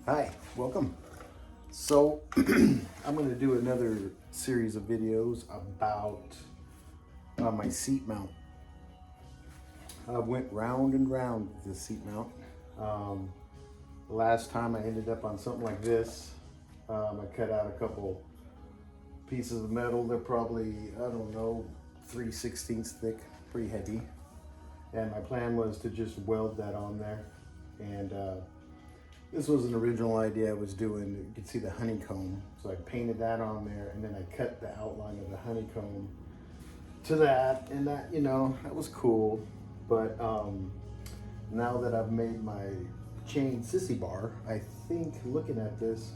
Hi, welcome. So I'm going to do another series of videos about my seat mount. I went round and round with this seat mount. The last time I ended up on something like this. I cut out a couple pieces of metal. They're probably, I don't know, 3/16 thick, pretty heavy. And my plan was to just weld that on there. And this was an original idea I was doing. You can see the honeycomb. So I painted that on there, and then I cut the outline of the honeycomb to that. And that, that was cool. But now that I've made my chain sissy bar, I think looking at this,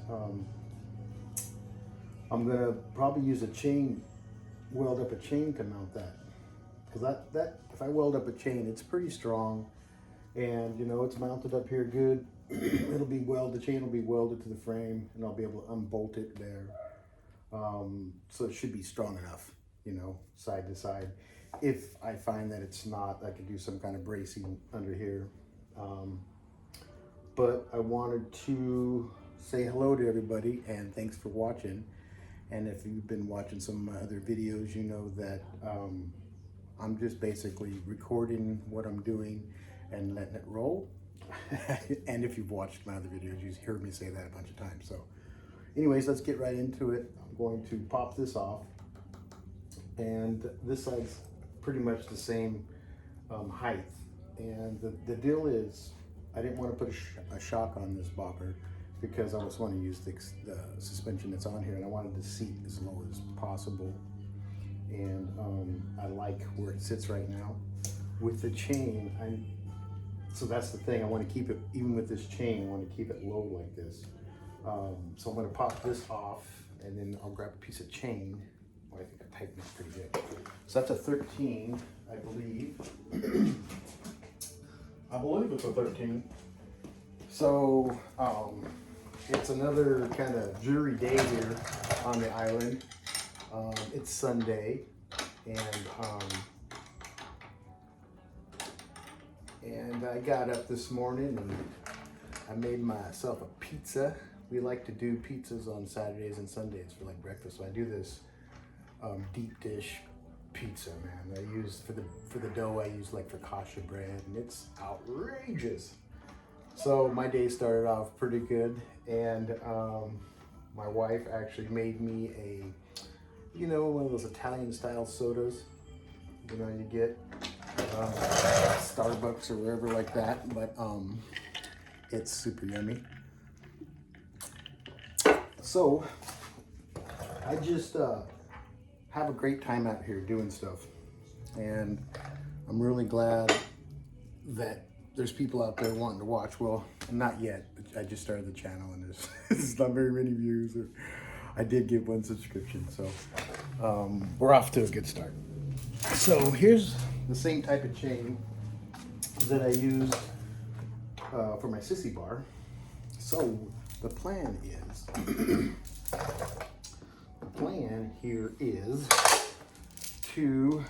I'm gonna probably use a chain, weld up a chain to mount that. Because that if I weld up a chain, it's pretty strong. And it's mounted up here good. It'll be welded, the chain will be welded to the frame, and I'll be able to unbolt it there. So it should be strong enough, side to side. If I find that it's not, I could do some kind of bracing under here. But I wanted to say hello to everybody and thanks for watching. And if you've been watching some of my other videos, you know that I'm just basically recording what I'm doing and letting it roll. And if you've watched my other videos, you've heard me say that a bunch of times. So anyways, let's get right into it. I'm going to pop this off, and this side's pretty much the same height. And the deal is, I didn't want to put a shock on this bobber because I just want to use the suspension that's on here, and I wanted the seat as low as possible. And I like where it sits right now. With the chain, so that's the thing, I want to keep it, even with this chain, I want to keep it low like this. So I'm going to pop this off, and then I'll grab a piece of chain. Oh, I think I tightened it pretty good. So that's a 13, I believe. I believe it's a 13. So it's another kind of dreary day here on the island. It's Sunday, and I got up this morning and I made myself a pizza. We like to do pizzas on Saturdays and Sundays for like breakfast. So I do this deep dish pizza, man. I use for the dough, I use like focaccia bread, and it's outrageous. So my day started off pretty good, and my wife actually made me one of those Italian style sodas, you get Starbucks or wherever like that, but it's super yummy. So I just have a great time out here doing stuff, and I'm really glad that there's people out there wanting to watch. Well, not yet, but I just started the channel, and there's not very many views. I did get 1 subscription, so we're off to a good start. So here's the same type of chain that I used for my sissy bar. So the plan is, here is to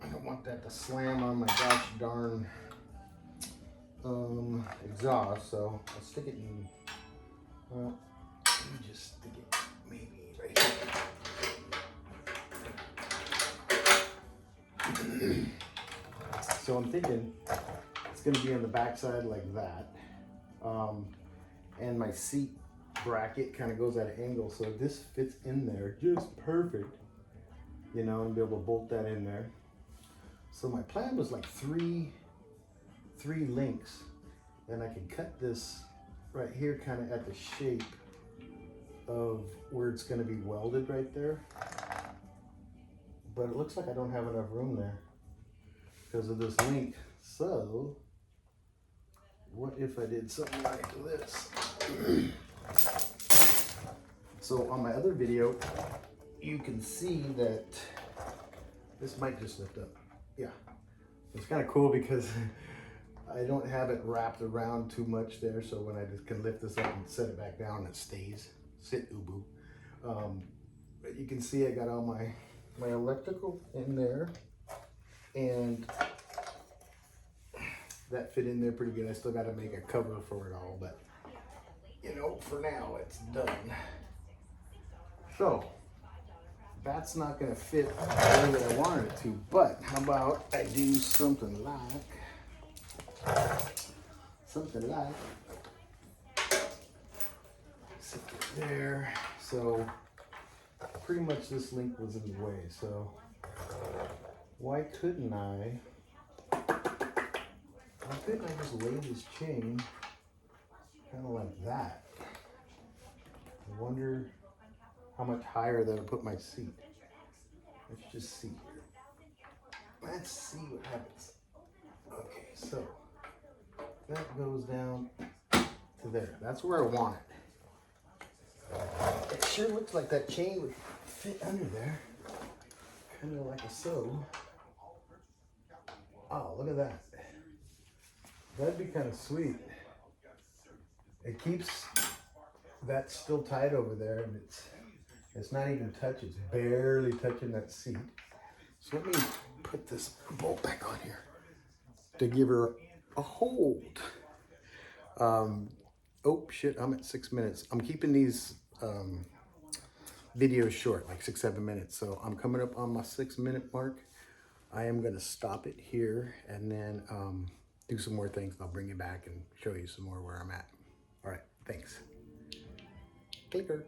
I don't want that to slam on my gosh darn exhaust, so I'll stick it in. Let me just stick it maybe right here. So I'm thinking it's going to be on the back side like that. And my seat bracket kind of goes at an angle, so this fits in there just perfect. And be able to bolt that in there. So my plan was like three links, and I could cut this right here kind of at the shape of where it's going to be welded right there. But it looks like I don't have enough room there because of this link. So what if I did something like this? So on my other video, you can see that this might just lift up. Yeah, it's kind of cool because I don't have it wrapped around too much there, so when I just can lift this up and set it back down, it stays. Sit ubu. But you can see I got all my electrical in there, and that fit in there pretty good. I still got to make a cover for it all, but you know, for now it's done. So that's not going to fit the way that I wanted it to, but how about I do something like sit it there. So pretty much this link was in the way, so why couldn't I just lay this chain kind of like that? I wonder how much higher that'll put my seat. Let's just see here. Let's see what happens. Okay, so that goes down to there. That's where I want it. It sure looks like that chain would fit under there, kind of like a so. Oh, look at that. That'd be kind of sweet. It keeps that still tight over there, and it's not even touching. It's barely touching that seat. So let me put this bolt back on here to give her a hold. Oh shit, I'm at 6 minutes. I'm keeping these videos short, like 6-7 minutes. So I'm coming up on my 6-minute mark. I am gonna stop it here and then do some more things. I'll bring you back and show you some more where I'm at. All right, thanks. Clicker.